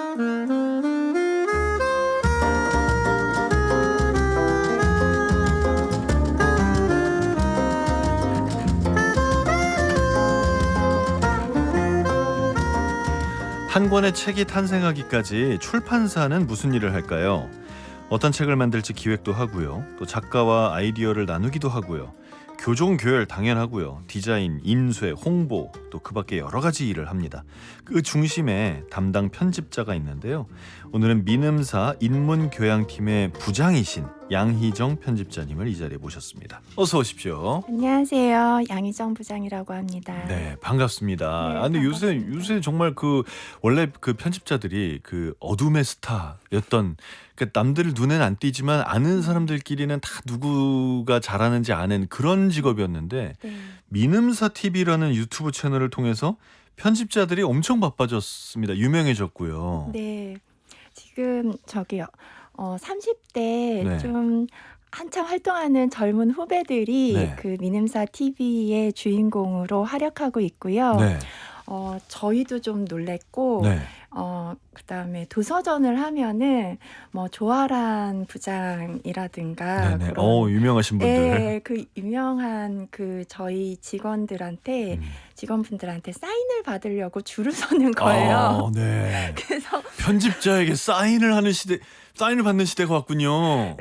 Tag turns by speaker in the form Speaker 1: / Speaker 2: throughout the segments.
Speaker 1: 한 권의 책이 탄생하기까지 출판사는 무슨 일을 할까요? 어떤 책을 만들지 기획도 하고요. 또 작가와 아이디어를 나누기도 하고요. 교종, 교열 당연하고요. 디자인, 인쇄, 홍보, 또 그 밖에 여러 가지 일을 합니다. 그 중심에 담당 편집자가 있는데요. 오늘은 민음사 인문교양팀의 부장이신 양희정 편집자님을 이 자리에 모셨습니다. 어서 오십시오.
Speaker 2: 안녕하세요. 양희정 부장이라고 합니다.
Speaker 1: 네, 반갑습니다.
Speaker 2: 네,
Speaker 1: 근데
Speaker 2: 반갑습니다.
Speaker 1: 요새 정말 원래 그 편집자들이 그 어둠의 스타였던, 그 남들 눈엔 안 띄지만 아는 사람들끼리는 다 누구가 잘하는지 아는 그런 직업이었는데,
Speaker 2: 네.
Speaker 1: 민음사 TV라는 유튜브 채널을 통해서 편집자들이 엄청 바빠졌습니다. 유명해졌고요.
Speaker 2: 네. 지금 저기요. 30대
Speaker 1: 네.
Speaker 2: 좀 한참 활동하는 젊은 후배들이
Speaker 1: 네.
Speaker 2: 그 민음사 TV의 주인공으로 활약하고 있고요.
Speaker 1: 네.
Speaker 2: 저희도 좀 놀랬고,
Speaker 1: 네.
Speaker 2: 그다음에 도서전을 하면은 뭐 조아란 부장이라든가
Speaker 1: 네네.
Speaker 2: 그런
Speaker 1: 유명하신 분들.
Speaker 2: 네, 그 유명한 그 저희 직원들한테
Speaker 1: 음.
Speaker 2: 직원분들한테 사인을 받으려고 줄을 서는 거예요.
Speaker 1: 아, 네.
Speaker 2: 그래서
Speaker 1: 편집자에게 사인을 받는 시대가 왔군요.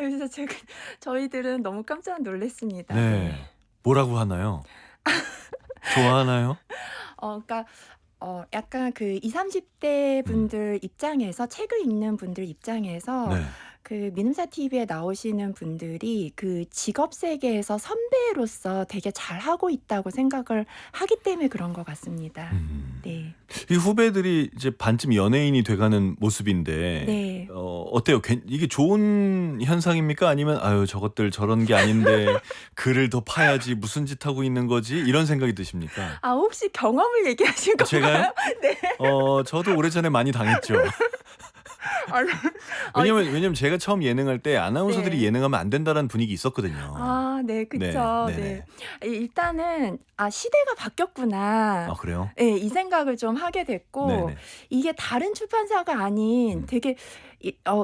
Speaker 2: 저희들은 너무 깜짝 놀랐습니다.
Speaker 1: 네. 뭐라고 하나요? 좋아하나요?
Speaker 2: 그러니까 약간 그 20, 30대 분들 입장에서 책을 읽는 분들 입장에서
Speaker 1: 네.
Speaker 2: 그 민음사 TV에 나오시는 분들이 그 직업 세계에서 선배로서 되게 잘하고 있다고 생각을 하기 때문에 그런 것 같습니다. 네.
Speaker 1: 이 후배들이 이제 반쯤 연예인이 돼가는 모습인데,
Speaker 2: 네.
Speaker 1: 어때요? 이게 좋은 현상입니까? 아니면 아유 저것들 저런 게 아닌데 글을 더 파야지 무슨 짓 하고 있는 거지? 이런 생각이 드십니까?
Speaker 2: 혹시 경험을 얘기하신 건가요?
Speaker 1: 제가요?
Speaker 2: 네.
Speaker 1: 저도 오래전에 많이 당했죠. 왜냐면 제가 처음 예능할 때 아나운서들이
Speaker 2: 네.
Speaker 1: 예능하면 안 된다는 분위기 있었거든요.
Speaker 2: 네, 그쵸.
Speaker 1: 네,
Speaker 2: 네.
Speaker 1: 네네.
Speaker 2: 일단은 시대가 바뀌었구나.
Speaker 1: 아, 그래요?
Speaker 2: 네, 이 생각을 좀 하게 됐고,
Speaker 1: 네네.
Speaker 2: 이게 다른 출판사가 아닌 되게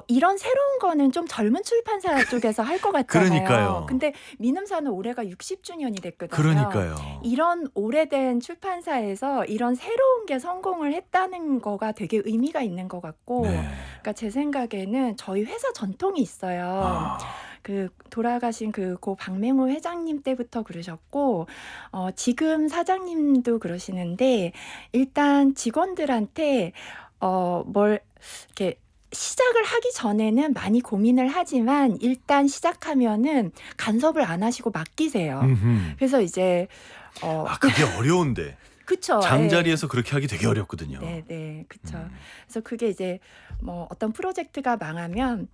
Speaker 2: 이런 새로운 거는 좀 젊은 출판사 쪽에서 할 것 같잖아요.
Speaker 1: 그러니까요.
Speaker 2: 근데 민음사는 올해가 60주년이 됐거든요.
Speaker 1: 그러니까요.
Speaker 2: 이런 오래된 출판사에서 이런 새로운 게 성공을 했다는 거가 되게 의미가 있는 것 같고,
Speaker 1: 네.
Speaker 2: 그러니까 제 생각에는 저희 회사 전통이 있어요.
Speaker 1: 아,
Speaker 2: 그 돌아가신 고 박맹호 회장님 때부터 그러셨고, 지금 사장님도 그러시는데, 일단 직원들한테 뭘 이렇게 시작을 하기 전에는 많이 고민을 하지만 일단 시작하면은 간섭을 안 하시고 맡기세요.
Speaker 1: 음흠.
Speaker 2: 그래서 이제
Speaker 1: 그게 어려운데
Speaker 2: 그쵸.
Speaker 1: 장자리에서 그렇게 하기 되게 어렵거든요.
Speaker 2: 네, 그쵸.
Speaker 1: 음.
Speaker 2: 그래서 그게 이제 뭐 어떤 프로젝트가 망하면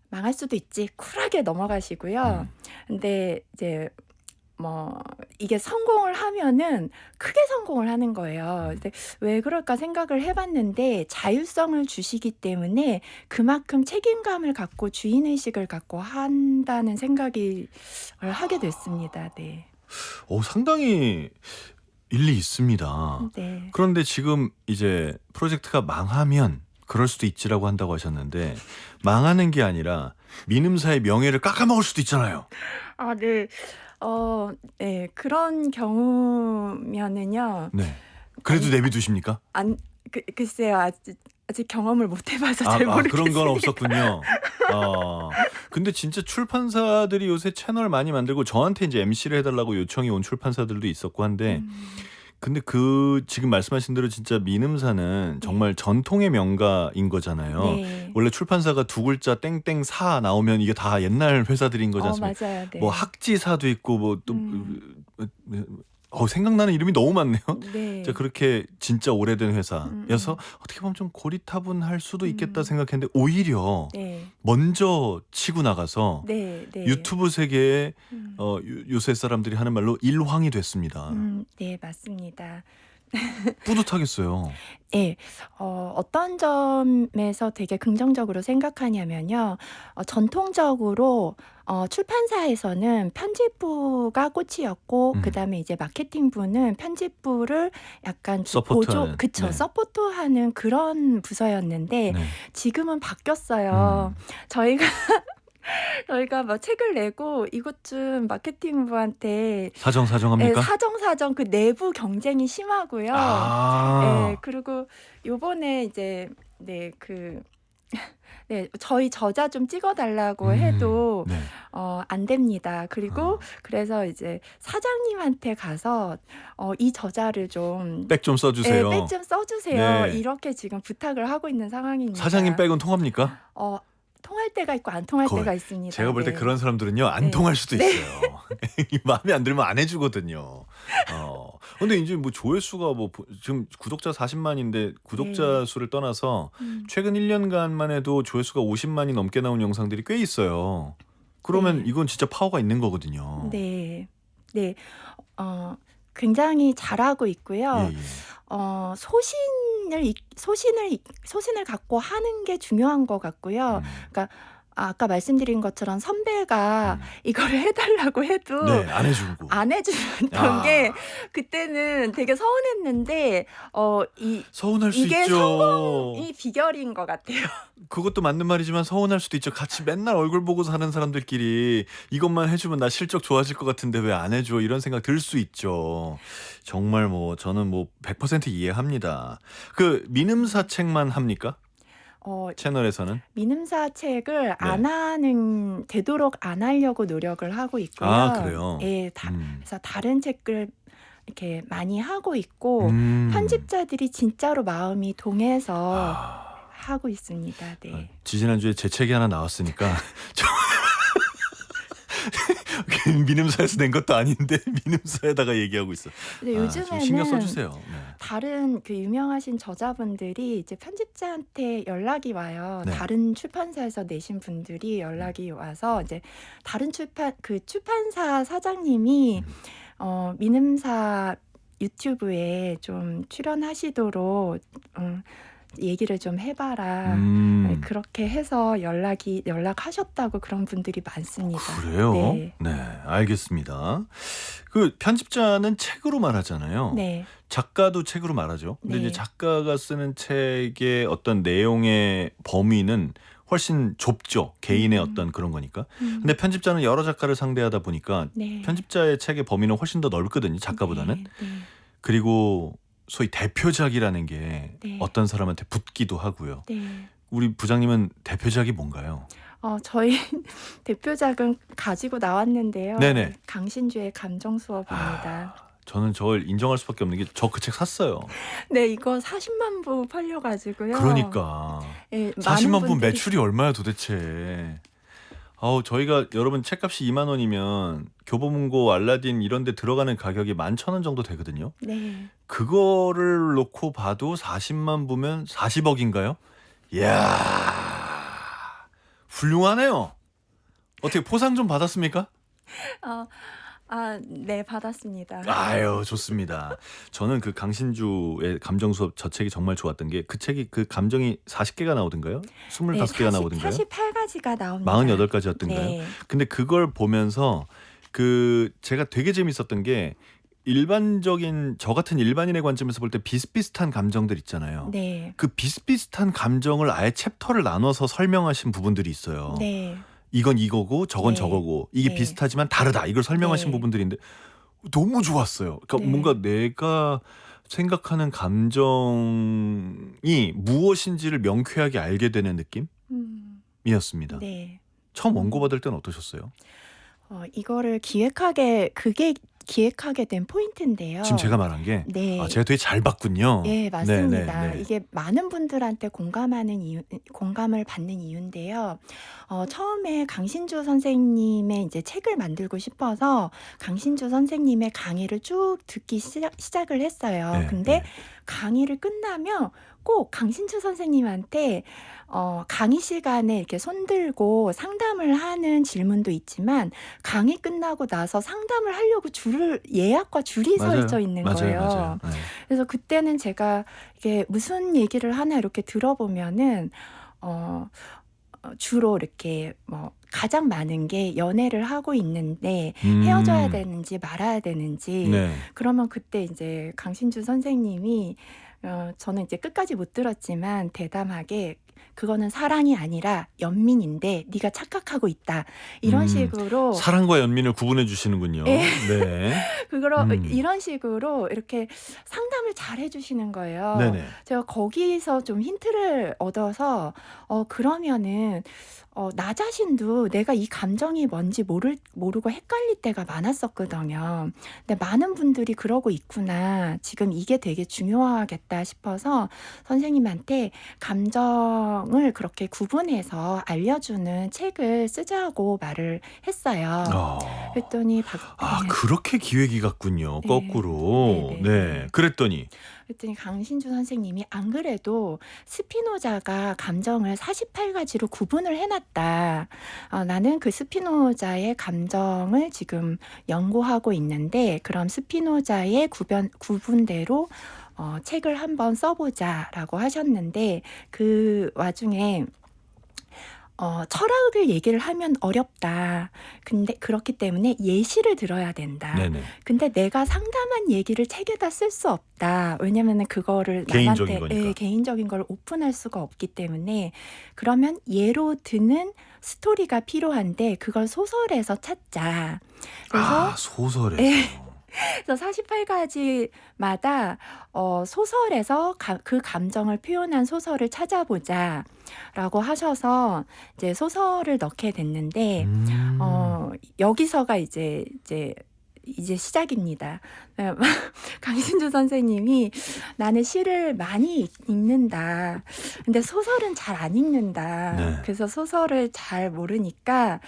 Speaker 2: 망할 수도 있지 쿨하게 넘어가시고요. 근데 이제 뭐 이게 성공을 하면은 크게 성공을 하는 거예요. 근데 왜 그럴까 생각을 해봤는데 자율성을 주시기 때문에 그만큼 책임감을 갖고 주인의식을 갖고 한다는 생각을 하게 됐습니다. 네.
Speaker 1: 상당히 일리 있습니다.
Speaker 2: 네.
Speaker 1: 그런데 지금 이제 프로젝트가 망하면 그럴 수도 있지라고 한다고 하셨는데, 망하는 게 아니라 민음사의 명예를 깎아먹을 수도 있잖아요.
Speaker 2: 네. 네. 그런 경우면은요.
Speaker 1: 네. 그래도 내비두십니까?
Speaker 2: 글쎄요. 아직 경험을 못 해봐서 잘 모르겠습니다.
Speaker 1: 그런 건 없었군요. 근데 진짜 출판사들이 요새 채널 많이 만들고 저한테 이제 MC를 해달라고 요청이 온 출판사들도 있었고 한데, 근데 지금 말씀하신 대로 진짜 민음사는 정말 전통의 명가인 거잖아요.
Speaker 2: 네.
Speaker 1: 원래 출판사가 두 글자 땡땡사 나오면 이게 다 옛날 회사들인 거지 않습니까?
Speaker 2: 맞아요. 네.
Speaker 1: 뭐 학지사도 있고 뭐 또 생각나는 이름이 너무 많네요.
Speaker 2: 네.
Speaker 1: 제가 그렇게 진짜 오래된 회사여서 어떻게 보면 좀 고리타분할 수도 있겠다 생각했는데, 오히려
Speaker 2: 네.
Speaker 1: 먼저 치고 나가서
Speaker 2: 네.
Speaker 1: 유튜브 세계에 요새 사람들이 하는 말로 일황이 됐습니다.
Speaker 2: 네, 맞습니다.
Speaker 1: 뿌듯하겠어요.
Speaker 2: 예. 어떤 점에서 되게 긍정적으로 생각하냐면요. 전통적으로 출판사에서는 편집부가 꽃이었고
Speaker 1: 음.
Speaker 2: 그다음에 이제 마케팅부는 편집부를 약간 좀 보조
Speaker 1: 서포트하는.
Speaker 2: 그쵸.
Speaker 1: 네.
Speaker 2: 서포트하는 그런 부서였는데
Speaker 1: 네.
Speaker 2: 지금은 바뀌었어요.
Speaker 1: 음.
Speaker 2: 저희가 막 책을 내고 이것 좀 마케팅부한테 예,
Speaker 1: 사정합니까?
Speaker 2: 사정사정 그 내부 경쟁이 심하고요. 예,
Speaker 1: 아.
Speaker 2: 그리고 요번에 이제 네, 네, 저희 저자 좀 찍어달라고 해도
Speaker 1: 네.
Speaker 2: 안 됩니다. 그리고
Speaker 1: 어.
Speaker 2: 그래서 이제 사장님한테 가서 이 저자를 좀
Speaker 1: 백 좀 써
Speaker 2: 예,
Speaker 1: 주세요.
Speaker 2: 백 좀 써주세요.
Speaker 1: 네.
Speaker 2: 이렇게 지금 부탁을 하고 있는 상황입니다.
Speaker 1: 사장님 백은 통합니까?
Speaker 2: 통할 때가 있고 안 통할
Speaker 1: 거의
Speaker 2: 때가 있습니다.
Speaker 1: 제가 볼 때
Speaker 2: 네.
Speaker 1: 그런 사람들은요 안
Speaker 2: 네.
Speaker 1: 통할 수도
Speaker 2: 네.
Speaker 1: 있어요. 마음에 안 들면 안 해주거든요. 근데 이제 뭐 조회수가 뭐 지금 구독자 40만인데 구독자
Speaker 2: 네.
Speaker 1: 수를 떠나서
Speaker 2: 음.
Speaker 1: 최근 1년간만 해도 조회수가 50만이 넘게 나온 영상들이 꽤 있어요. 그러면
Speaker 2: 네.
Speaker 1: 이건 진짜 파워가 있는 거거든요.
Speaker 2: 네. 네. 굉장히 잘하고 있고요.
Speaker 1: 예, 예.
Speaker 2: 소신을 갖고 하는 게 중요한 것 같고요. 그러니까 아까 말씀드린 것처럼 선배가 이거를 해달라고 해도
Speaker 1: 네, 안 해주고.
Speaker 2: 안 해주던 게 그때는 되게 서운했는데
Speaker 1: 서운할 수
Speaker 2: 이게
Speaker 1: 있죠.
Speaker 2: 성공이 비결인 것 같아요.
Speaker 1: 그것도 맞는 말이지만 서운할 수도 있죠. 같이 맨날 얼굴 보고 사는 사람들끼리 이것만 해주면 나 실적 좋아질 것 같은데 왜 안 해줘? 이런 생각 들 수 있죠. 정말 뭐 저는 뭐 100% 이해합니다. 그 민음사 책만 합니까? 채널에서는?
Speaker 2: 민음사 책을 되도록 안 하려고 노력을 하고 있고요.
Speaker 1: 아, 그래요?
Speaker 2: 예, 그래서 다른 책을 이렇게 많이 하고 있고 편집자들이 진짜로 마음이 동해서 하고 있습니다. 네.
Speaker 1: 지지난주에 제 책이 하나 나왔으니까 민음사에서 낸 것도 아닌데 민음사에다가 얘기하고 있어.
Speaker 2: 근데
Speaker 1: 좀 신경
Speaker 2: 요즘에는
Speaker 1: 써주세요. 네.
Speaker 2: 다른 그 유명하신 저자분들이 이제 편집자한테 연락이 와요.
Speaker 1: 네.
Speaker 2: 다른 출판사에서 내신 분들이 연락이 와서 이제 다른 출판사 사장님이 민음사 유튜브에 좀 출연하시도록 얘기를 좀 해봐라. 그렇게 해서 연락하셨다고 그런 분들이 많습니다.
Speaker 1: 그래요?
Speaker 2: 네.
Speaker 1: 네, 알겠습니다. 그 편집자는 책으로 말하잖아요.
Speaker 2: 네.
Speaker 1: 작가도 책으로 말하죠. 근데
Speaker 2: 네.
Speaker 1: 이제 작가가 쓰는 책의 어떤 내용의 범위는 훨씬 좁죠. 개인의 어떤 그런 거니까. 근데 편집자는 여러 작가를 상대하다 보니까
Speaker 2: 네.
Speaker 1: 편집자의 책의 범위는 훨씬 더 넓거든요. 작가보다는.
Speaker 2: 네.
Speaker 1: 그리고 소위 대표작이라는 게
Speaker 2: 네.
Speaker 1: 어떤 사람한테 붙기도 하고요.
Speaker 2: 네.
Speaker 1: 우리 부장님은 대표작이 뭔가요?
Speaker 2: 저희 대표작은 가지고 나왔는데요.
Speaker 1: 네네.
Speaker 2: 강신주의 감정 수업입니다.
Speaker 1: 저는 저걸 인정할 수밖에 없는 게 저 그 책 샀어요.
Speaker 2: 네, 이거 40만 부 팔려가지고요.
Speaker 1: 그러니까
Speaker 2: 예,
Speaker 1: 40만 부
Speaker 2: 분들이-
Speaker 1: 매출이 얼마야 도대체. 저희가 여러분 책값이 2만 원이면 교보문고 알라딘 이런 데 들어가는 가격이 11,000원 정도 되거든요.
Speaker 2: 네.
Speaker 1: 그거를 놓고 봐도 40만 부면 40억인가요? 이야, 훌륭하네요. 어떻게 포상 좀 받았습니까?
Speaker 2: 네, 받았습니다.
Speaker 1: 아유, 좋습니다. 저는 그 강신주의 감정 수업 저 책이 정말 좋았던 게 그 책이 그 감정이 40개가 나오던가요? 25개가 나오던가요?
Speaker 2: 48가지가 나옵니다.
Speaker 1: 48가지였던가요?
Speaker 2: 네.
Speaker 1: 근데 그걸 보면서 제가 되게 재밌었던 게 일반적인 저 같은 일반인의 관점에서 볼 때 비슷비슷한 감정들 있잖아요.
Speaker 2: 네.
Speaker 1: 그 비슷비슷한 감정을 아예 챕터를 나눠서 설명하신 부분들이 있어요.
Speaker 2: 네.
Speaker 1: 이건 이거고 저건
Speaker 2: 네.
Speaker 1: 저거고 이게
Speaker 2: 네.
Speaker 1: 비슷하지만 다르다 이걸 설명하신
Speaker 2: 네.
Speaker 1: 부분들인데 너무 좋았어요. 그러니까
Speaker 2: 네.
Speaker 1: 뭔가 내가 생각하는 감정이 무엇인지를 명쾌하게 알게 되는 느낌이었습니다.
Speaker 2: 네.
Speaker 1: 처음 원고 받을 때는 어떠셨어요?
Speaker 2: 이거를 그게 기획하게 된 포인트인데요.
Speaker 1: 지금 제가 말한 게
Speaker 2: 네.
Speaker 1: 제가 되게 잘 봤군요.
Speaker 2: 네, 맞습니다.
Speaker 1: 네, 네.
Speaker 2: 이게 많은 분들한테 공감을 받는 이유인데요. 처음에 강신주 선생님의 이제 책을 만들고 싶어서 강신주 선생님의 강의를 쭉 듣기 시작을 했어요.
Speaker 1: 네,
Speaker 2: 근데
Speaker 1: 네.
Speaker 2: 강의를 끝나면 꼭 강신주 선생님한테 강의 시간에 이렇게 손들고 상담을 하는 질문도 있지만 강의 끝나고 나서 상담을 하려고 예약과 줄이
Speaker 1: 맞아요.
Speaker 2: 설쳐 있는
Speaker 1: 맞아요,
Speaker 2: 거예요.
Speaker 1: 맞아요. 네.
Speaker 2: 그래서 그때는 제가 이게 무슨 얘기를 하나 이렇게 들어보면은 주로 이렇게 뭐 가장 많은 게 연애를 하고 있는데 헤어져야 되는지 말아야 되는지
Speaker 1: 네.
Speaker 2: 그러면 그때 이제 강신주 선생님이 저는 이제 끝까지 못 들었지만 대담하게 그거는 사랑이 아니라 연민인데 네가 착각하고 있다. 이런 식으로
Speaker 1: 사랑과 연민을 구분해 주시는군요.
Speaker 2: 예.
Speaker 1: 네.
Speaker 2: 이런 식으로 이렇게 상담을 잘 해주시는 거예요.
Speaker 1: 네네.
Speaker 2: 제가 거기서 좀 힌트를 얻어서 그러면은 나 자신도 내가 이 감정이 뭔지 모르고 헷갈릴 때가 많았었거든요. 근데 많은 분들이 그러고 있구나. 지금 이게 되게 중요하겠다 싶어서 선생님한테 감정을 그렇게 구분해서 알려주는 책을 쓰자고 말을 했어요. 그랬더니 네.
Speaker 1: 그렇게 기획이 갔군요.
Speaker 2: 네.
Speaker 1: 거꾸로.
Speaker 2: 네네.
Speaker 1: 네. 그랬더니
Speaker 2: 강신주 선생님이 안 그래도 스피노자가 감정을 48가지로 구분을 해놨다. 나는 그 스피노자의 감정을 지금 연구하고 있는데 그럼 스피노자의 구분대로 책을 한번 써보자라고 하셨는데 그 와중에 철학을 얘기를 하면 어렵다. 근데 그렇기 때문에 예시를 들어야 된다.
Speaker 1: 네네.
Speaker 2: 근데 내가 상담한 얘기를 책에다 쓸 수 없다. 왜냐면은 그거를
Speaker 1: 개인적인
Speaker 2: 남한테
Speaker 1: 거니까.
Speaker 2: 개인적인 걸 오픈할 수가 없기 때문에 그러면 예로 드는 스토리가 필요한데 그걸 소설에서 찾자. 그래서
Speaker 1: 소설에서.
Speaker 2: 그래서 48가지마다 소설에서 그 감정을 표현한 소설을 찾아보자라고 하셔서 이제 소설을 넣게 됐는데 여기서가 이제 시작입니다. 강신주 선생님이 나는 시를 많이 읽는다. 근데 소설은 잘 안 읽는다.
Speaker 1: 네.
Speaker 2: 그래서 소설을 잘 모르니까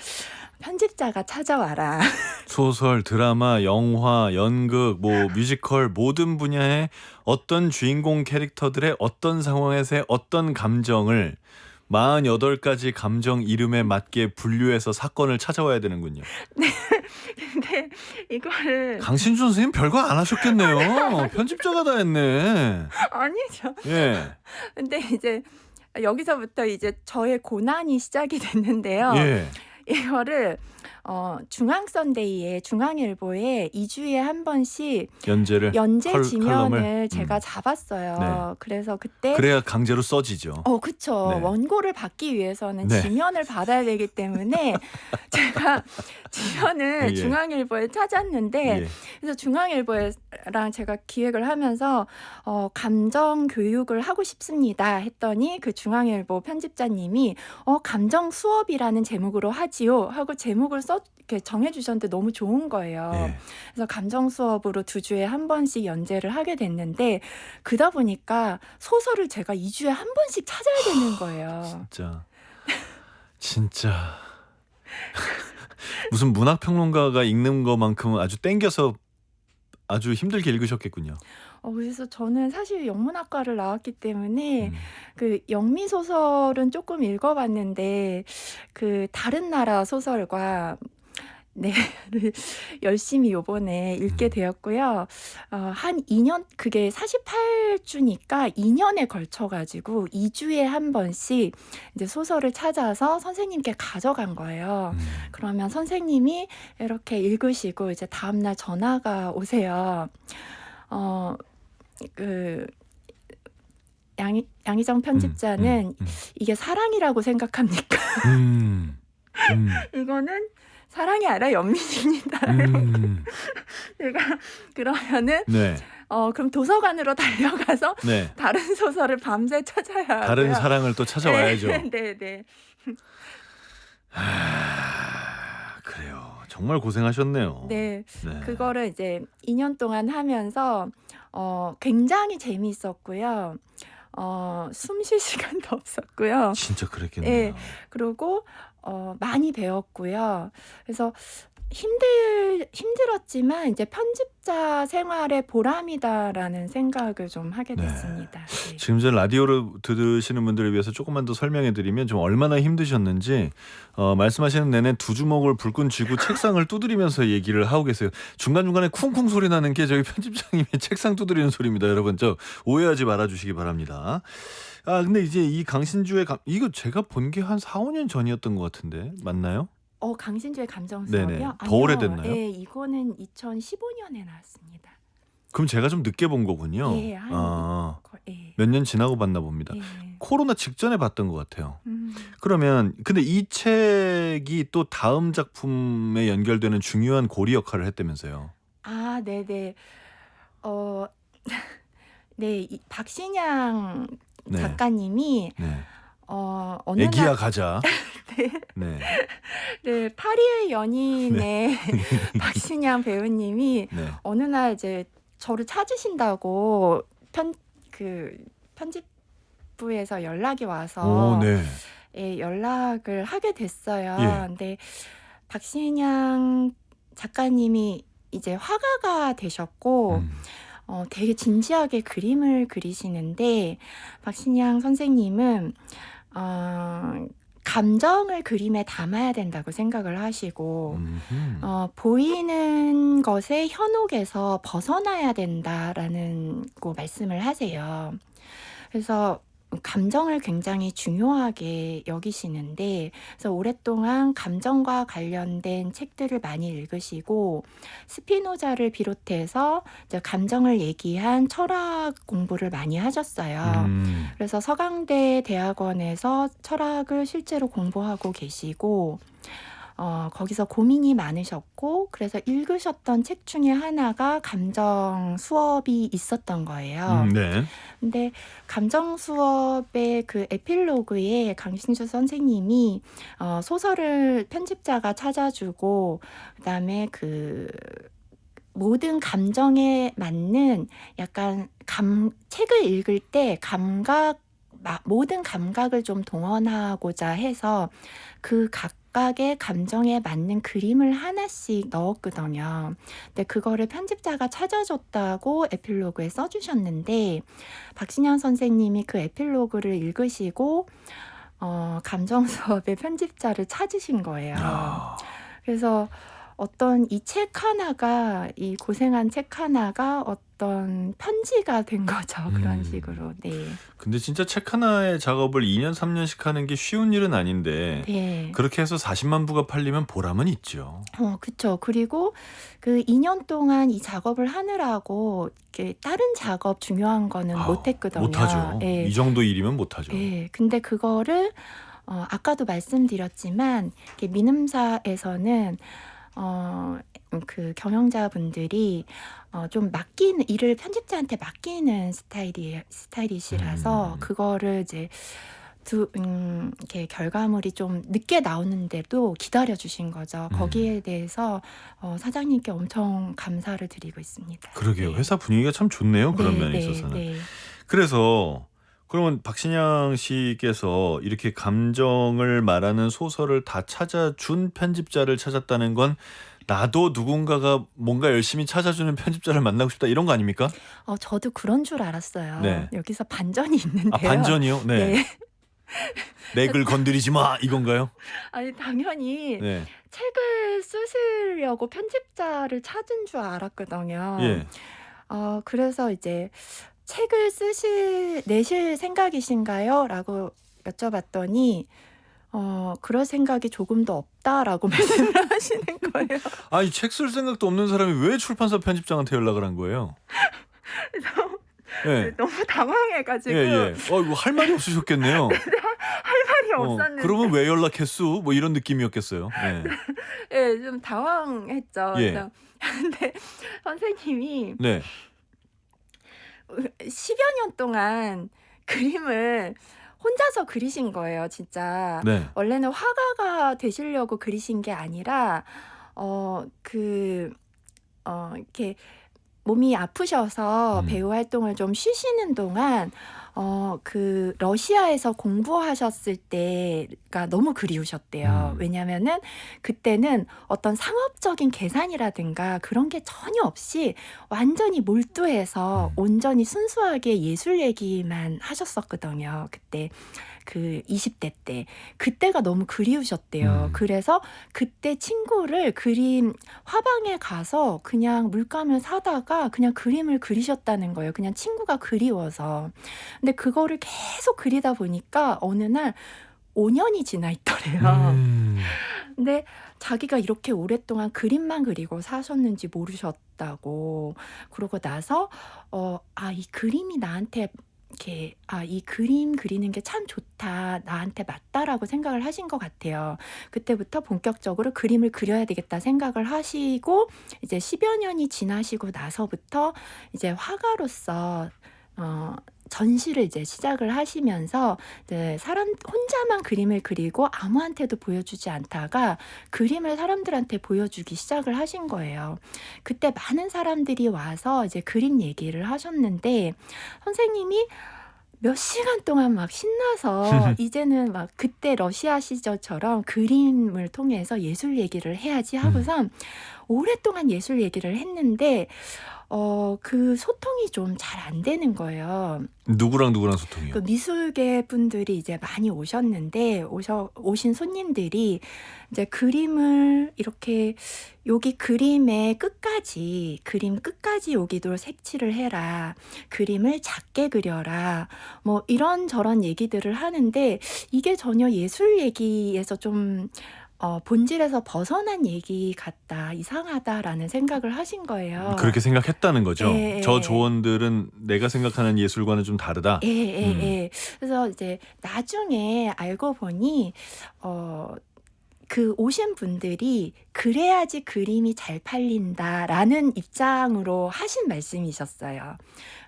Speaker 2: 편집자가 찾아와라.
Speaker 1: 소설, 드라마, 영화, 연극, 뮤지컬 모든 분야의 어떤 주인공 캐릭터들의 어떤 상황에서의 어떤 감정을 48가지 감정 이름에 맞게 분류해서 사건을 찾아와야 되는군요.
Speaker 2: 네. 근데 이거를
Speaker 1: 강신주 선생님 별거 안 하셨겠네요. 편집자가 다 했네.
Speaker 2: 아니죠.
Speaker 1: 예.
Speaker 2: 근데 이제 여기서부터 이제 저의 고난이 시작이 됐는데요.
Speaker 1: 예.
Speaker 2: 이거를 중앙선데이에 중앙일보에 2주에 한 번씩 연재 지면을 제가 잡았어요.
Speaker 1: 네.
Speaker 2: 그래서 그때
Speaker 1: 그래야 강제로 써지죠.
Speaker 2: 그쵸.
Speaker 1: 네.
Speaker 2: 원고를 받기 위해서는
Speaker 1: 네.
Speaker 2: 지면을 받아야 되기 때문에 제가 지면을
Speaker 1: 예.
Speaker 2: 중앙일보에 찾았는데
Speaker 1: 예.
Speaker 2: 그래서 중앙일보랑 제가 기획을 하면서 감정 교육을 하고 싶습니다 했더니 그 중앙일보 편집자님이 감정 수업이라는 제목으로 하지요 하고 제목을 이렇게 정해주셨는데 너무 좋은 거예요.
Speaker 1: 예.
Speaker 2: 그래서 감정 수업으로 2주에 한 번씩 연재를 하게 됐는데 그러다 보니까 소설을 제가 2주에 한 번씩 찾아야 되는 거예요.
Speaker 1: 진짜 무슨 문학평론가가 읽는 것만큼은 아주 땡겨서 아주 힘들게 읽으셨겠군요.
Speaker 2: 그래서 저는 사실 영문학과를 나왔기 때문에 그 영미 소설은 조금 읽어봤는데 그 다른 나라 소설과 열심히 요번에 읽게 되었고요. 한 2년, 그게 48주니까 2년에 걸쳐가지고 2주에 한 번씩 이제 소설을 찾아서 선생님께 가져간 거예요. 그러면 선생님이 이렇게 읽으시고 이제 다음날 전화가 오세요. 양희정 편집자는 이게 사랑이라고 생각합니까? 이거는 사랑이 아니라 연민입니다. 제가 그러면은 그럼 도서관으로 달려가서 다른 소설을 밤새 찾아야 하고요.
Speaker 1: 다른 사랑을 또 찾아와야죠.
Speaker 2: 네.
Speaker 1: 그래요. 정말 고생하셨네요.
Speaker 2: 네. 그거를 이제 2년 동안 하면서 굉장히 재미있었고요. 숨 쉴 시간도 없었고요.
Speaker 1: 진짜 그랬겠네요.
Speaker 2: 네. 그리고 많이 배웠고요. 그래서 힘들었지만 이제 '편집자 생활의 보람이다.'라는 생각을 좀 하게
Speaker 1: 네.
Speaker 2: 됐습니다. 네.
Speaker 1: 지금 전 라디오로 들으시는 분들을 위해서 조금만 더 설명해 드리면 좀 얼마나 힘드셨는지 말씀하시는 내내 두 주먹을 불끈 쥐고 책상을 두드리면서 얘기를 하고 계세요. 중간중간에 쿵쿵 소리 나는 게 저희 편집장님이 책상 두드리는 소리입니다. 여러분 저 오해하지 말아 주시기 바랍니다. 아 근데 이제 이 강신주의 이거 제가 본 게 한 4-5년 전이었던 것 같은데 맞나요?
Speaker 2: 강신주의 감정
Speaker 1: 네네.
Speaker 2: 수업이요?
Speaker 1: 더 오래됐나요?
Speaker 2: 예. 이거는 2015년에 나왔습니다.
Speaker 1: 그럼 제가 좀 늦게 본 거군요.
Speaker 2: 예. 예.
Speaker 1: 몇 년 지나고 봤나 봅니다.
Speaker 2: 예.
Speaker 1: 코로나 직전에 봤던 것 같아요.
Speaker 2: 음.
Speaker 1: 그러면 근데 이 책이 또 다음 작품에 연결되는 중요한 고리 역할을 했다면서요.
Speaker 2: 아 네네. 어 네. 박신양
Speaker 1: 네.
Speaker 2: 작가님이
Speaker 1: 네.
Speaker 2: 어느
Speaker 1: 애기야
Speaker 2: 날
Speaker 1: 가자.
Speaker 2: 네.
Speaker 1: 네.
Speaker 2: 네. 파리의 연인의 박신양 배우님이
Speaker 1: 네.
Speaker 2: 어느 날 이제 저를 찾으신다고 편집부에서 연락이
Speaker 1: 오
Speaker 2: 와서
Speaker 1: 네.
Speaker 2: 예 연락을 하게 됐어요.
Speaker 1: 예.
Speaker 2: 근데 박신양 작가님이 이제 화가가 되셨고
Speaker 1: 음.
Speaker 2: 되게 진지하게 그림을 그리시는데 박신양 선생님은 감정을 그림에 담아야 된다고 생각을 하시고 보이는 것의 현혹에서 벗어나야 된다라는 거 말씀을 하세요. 그래서 감정을 굉장히 중요하게 여기시는데 그래서 오랫동안 감정과 관련된 책들을 많이 읽으시고 스피노자를 비롯해서 이제 감정을 얘기한 철학 공부를 많이 하셨어요. 그래서 서강대 대학원에서 철학을 실제로 공부하고 계시고 거기서 고민이 많으셨고 그래서 읽으셨던 책 중에 하나가 감정 수업이 있었던 거예요.
Speaker 1: 네.
Speaker 2: 근데 감정 수업의 그 에필로그에 강신주 선생님이 소설을 편집자가 찾아주고 그다음에 그 모든 감정에 맞는 약간 책을 읽을 때 모든 감각을 좀 동원하고자 해서 그 각각의 감정에 맞는 그림을 하나씩 넣었거든요. 근데 그거를 편집자가 찾아줬다고 에필로그에 써주셨는데 박신양 선생님이 그 에필로그를 읽으시고 감정 수업의 편집자를 찾으신 거예요.
Speaker 1: 아.
Speaker 2: 그래서 어떤 이 책 하나가 이 고생한 책 하나가 어떤 편지가 된 거죠. 그런 식으로. 네.
Speaker 1: 근데 진짜 책 하나의 작업을 2년 3년씩 하는 게 쉬운 일은 아닌데
Speaker 2: 네.
Speaker 1: 그렇게 해서 40만 부가 팔리면 보람은 있죠.
Speaker 2: 그쵸. 그리고 그 2년 동안 이 작업을 하느라고 이렇게 다른 작업 중요한 거는 못 했거든요.
Speaker 1: 못하죠.
Speaker 2: 예.
Speaker 1: 이 정도 일이면 못하죠.
Speaker 2: 예. 근데 그거를 아까도 말씀드렸지만 이렇게 민음사에서는 그 경영자분들이 좀 일을 편집자한테 맡기는 스타일이시라서 그거를 이제 이렇게 결과물이 좀 늦게 나오는데도 기다려 주신 거죠. 거기에 대해서 사장님께 엄청 감사를 드리고 있습니다.
Speaker 1: 그러게요.
Speaker 2: 네.
Speaker 1: 회사 분위기가 참 좋네요. 그런
Speaker 2: 네,
Speaker 1: 면에
Speaker 2: 네,
Speaker 1: 있어서는.
Speaker 2: 네.
Speaker 1: 그래서 그러면 박신양 씨께서 이렇게 감정을 말하는 소설을 다 찾아준 편집자를 찾았다는 건 나도 누군가가 뭔가 열심히 찾아주는 편집자를 만나고 싶다 이런 거 아닙니까?
Speaker 2: 저도 그런 줄 알았어요.
Speaker 1: 네.
Speaker 2: 여기서 반전이 있는데요.
Speaker 1: 반전이요? 네.
Speaker 2: 네.
Speaker 1: 내 글 건드리지 마 이건가요?
Speaker 2: 아니 당연히
Speaker 1: 네.
Speaker 2: 책을 쓰시려고 편집자를 찾은 줄 알았거든요.
Speaker 1: 예.
Speaker 2: 그래서 이제 책을 내실 생각이신가요? 라고 여쭤봤더니 그럴 생각이 조금도 없다라고 말씀을 하시는 거예요.
Speaker 1: 아니 책 쓸 생각도 없는 사람이 왜 출판사 편집장한테 연락을 한 거예요? 예.
Speaker 2: 너무 당황해가지고
Speaker 1: 예. 이거 할 말이 없으셨겠네요.
Speaker 2: 할 말이 없었는데
Speaker 1: 그러면 왜 연락했수? 뭐 이런 느낌이었겠어요. 네.
Speaker 2: 예, 좀 당황했죠.
Speaker 1: 예.
Speaker 2: 그래서 근데 선생님이
Speaker 1: 네.
Speaker 2: 10여 년 동안 그림을 혼자서 그리신 거예요, 진짜.
Speaker 1: 네.
Speaker 2: 원래는 화가가 되시려고 그리신 게 아니라 이렇게 몸이 아프셔서 배우 활동을 좀 쉬시는 동안 그 러시아에서 공부하셨을 때가 너무 그리우셨대요. 왜냐면은 그때는 어떤 상업적인 계산이라든가 그런 게 전혀 없이 완전히 몰두해서 온전히 순수하게 예술 얘기만 하셨었거든요. 그때 그 20대 때. 그때가 너무 그리우셨대요. 그래서 그때 친구를 그림 화방에 가서 그냥 물감을 사다가 그냥 그림을 그리셨다는 거예요. 그냥 친구가 그리워서. 근데 그거를 계속 그리다 보니까 어느 날 5년이 지나 있더래요. 근데 자기가 이렇게 오랫동안 그림만 그리고 사셨는지 모르셨다고. 그러고 나서 이 그림이 나한테 이렇게 이 그림 그리는 게 참 좋다. 나한테 맞다라고 생각을 하신 것 같아요. 그때부터 본격적으로 그림을 그려야 되겠다 생각을 하시고 이제 10여 년이 지나시고 나서부터 이제 화가로서 전시를 이제 시작을 하시면서 이제 사람 혼자만 그림을 그리고 아무한테도 보여주지 않다가 그림을 사람들한테 보여주기 시작을 하신 거예요. 그때 많은 사람들이 와서 이제 그림 얘기를 하셨는데 선생님이 몇 시간 동안 막 신나서 이제는 막 그때 러시아 시절처럼 그림을 통해서 예술 얘기를 해야지 하고선 오랫동안 예술 얘기를 했는데 그 소통이 좀 잘 안 되는 거예요.
Speaker 1: 누구랑 소통이요?
Speaker 2: 그 미술계 분들이 이제 많이 오셨는데 오신 손님들이 이제 그림을 이렇게 여기 그림의 끝까지 그림 끝까지 여기도 색칠을 해라. 그림을 작게 그려라. 뭐 이런저런 얘기들을 하는데 이게 전혀 예술 얘기에서 좀 본질에서 벗어난 얘기 같다, 이상하다라는 생각을 하신 거예요.
Speaker 1: 그렇게 생각했다는 거죠.
Speaker 2: 예,
Speaker 1: 저
Speaker 2: 예.
Speaker 1: 조언들은 내가 생각하는 예술과는 좀 다르다.
Speaker 2: 예. 그래서 이제 나중에 알고 보니 그 오신 분들이 그래야지 그림이 잘 팔린다라는 입장으로 하신 말씀이셨어요.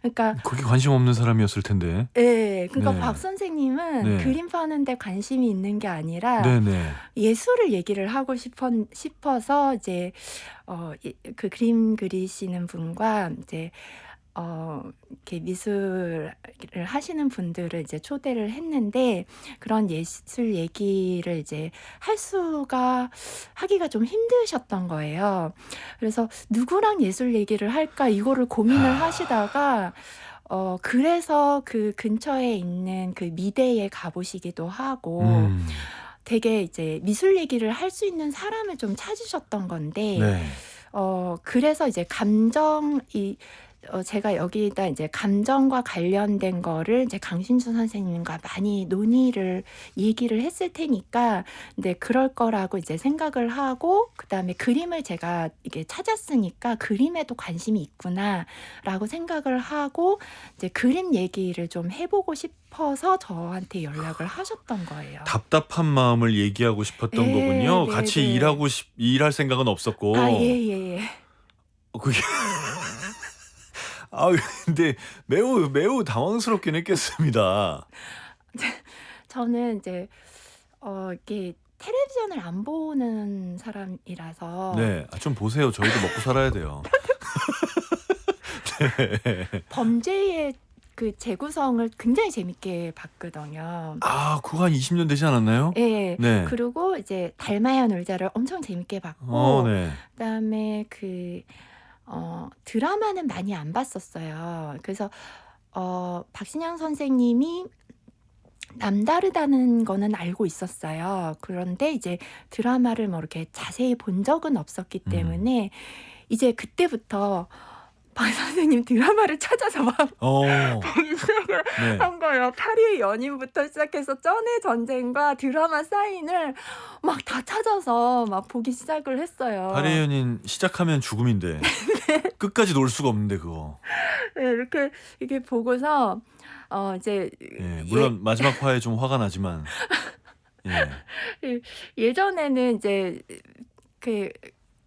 Speaker 2: 그러니까
Speaker 1: 그게 관심 없는 사람이었을 텐데.
Speaker 2: 그러니까
Speaker 1: 네.
Speaker 2: 박 선생님은
Speaker 1: 네.
Speaker 2: 그림 파는데 관심이 있는 게 아니라
Speaker 1: 네네.
Speaker 2: 예술을 얘기를 하고 싶어서 이제 그 그림 그리시는 분과 이제 이렇게 미술을 하시는 분들을 이제 초대를 했는데 그런 예술 얘기를 이제 하기가 좀 힘드셨던 거예요. 그래서 누구랑 예술 얘기를 할까 이거를 고민을 하시다가 그래서 그 근처에 있는 그 미대에 가보시기도 하고 되게 이제 미술 얘기를 할 수 있는 사람을 좀 찾으셨던 건데
Speaker 1: 네.
Speaker 2: 그래서 이제 제가 여기다 이제 감정과 관련된 거를 이제 강신주 선생님과 많이 얘기를 했을 테니까, 근데 그럴 거라고 이제 생각을 하고, 그 다음에 그림을 제가 이게 찾았으니까 그림에도 관심이 있구나라고 생각을 하고, 이제 그림 얘기를 좀 해보고 싶어서 저한테 연락을 하셨던 거예요.
Speaker 1: 답답한 마음을 얘기하고 싶었던
Speaker 2: 네,
Speaker 1: 거군요.
Speaker 2: 네,
Speaker 1: 같이
Speaker 2: 네.
Speaker 1: 일할 생각은 없었고.
Speaker 2: 예.
Speaker 1: 그게 근데 매우 당황스럽긴 했겠습니다.
Speaker 2: 저는 이제 이렇게 텔레비전을 안 보는 사람이라서
Speaker 1: 네. 좀 보세요. 저희도 먹고 살아야 돼요. 네.
Speaker 2: 범죄의 그 재구성을 굉장히 재밌게 봤거든요.
Speaker 1: 그거 한 20년 되지 않았나요?
Speaker 2: 예.
Speaker 1: 네.
Speaker 2: 그리고 이제 달마야 놀자를 엄청 재밌게 봤고,
Speaker 1: 네.
Speaker 2: 그다음에 드라마는 많이 안 봤었어요. 그래서 박신양 선생님이 남다르다는 거는 알고 있었어요. 그런데 이제 드라마를 뭐 이렇게 자세히 본 적은 없었기 때문에 이제 그때부터 박 선생님 드라마를 찾아서 막 보기 시작을
Speaker 1: 네.
Speaker 2: 한 거예요. 파리의 연인부터 시작해서 쩐의 전쟁과 드라마 사인을 막 다 찾아서 막 보기 시작을 했어요.
Speaker 1: 파리의 연인 시작하면 죽음인데 끝까지 놀 수가 없는데 그거.
Speaker 2: 네, 이렇게 보고서 이제
Speaker 1: 물론 마지막 화에 좀 화가 나지만
Speaker 2: 예전에는 이제 그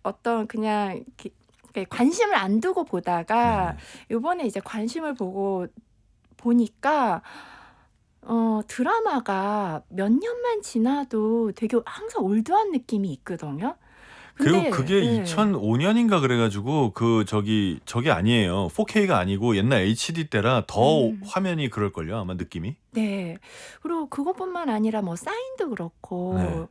Speaker 2: 어떤 그냥 관심을 안 두고 보다가 요번에 이제 관심을 보니까 드라마가 몇 년만 지나도 되게 항상 올드한 느낌이 있거든요.
Speaker 1: 그리고
Speaker 2: 근데
Speaker 1: 그게
Speaker 2: 예.
Speaker 1: 2005년인가 그래가지고 저게 아니에요. 4K가 아니고 옛날 HD 때라 더
Speaker 2: 음.
Speaker 1: 화면이 그럴걸요. 아마 느낌이.
Speaker 2: 네. 그리고 그것뿐만 아니라 뭐 사인도
Speaker 1: 네.
Speaker 2: 그렇고